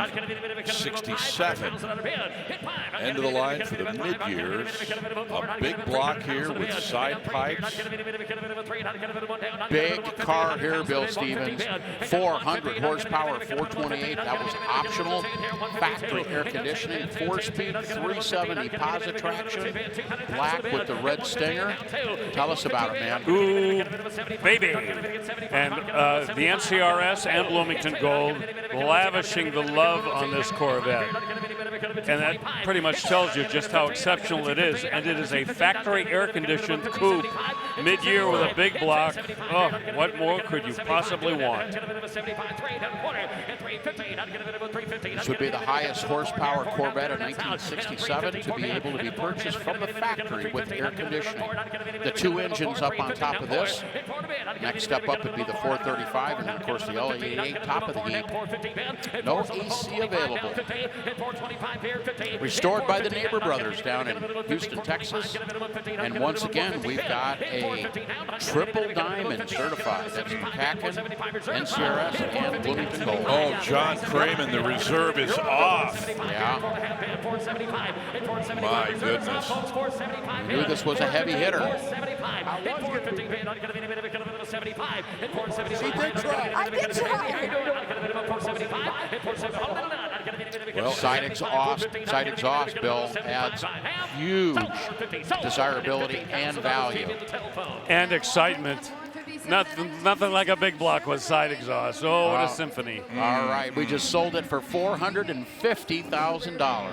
1967. End of the line for the mid-years. A big block here with side pipes. Big car here, Bill Stevens. 400 horsepower, 428. That was optional. Factory air conditioning, 4-speed, 370 Positraction. Black with the red stinger. Tell us about it, man. Ooh, baby. And the NCRS and Bloomington Gold lavishing the love on this Corvette. And that pretty much tells you just how exceptional it is. And it is a factory air-conditioned coupe, mid-year with a big block. Oh, what more could you possibly want? This would be the highest horsepower Corvette in 1967 to be able to be purchased from the factory with air conditioning. The two engines up on top of this. Next step up would be the 435, and then of course the L88 top of the heap. No AC available. Restored by the Naber Brothers down in Houston, Texas. And once again, we've got a Triple Diamond certified. That's MCACN, NCRS, and Bloomington Gold. Oh, John Cramen, the reserve is off. Yeah. My goodness. We knew this was a heavy hitter. I did try. Well, Side exhaust, Bill, adds huge desirability and value. And excitement. Nothing like a big block with side exhaust. Oh, what a symphony. All right, we just sold it for $450,000.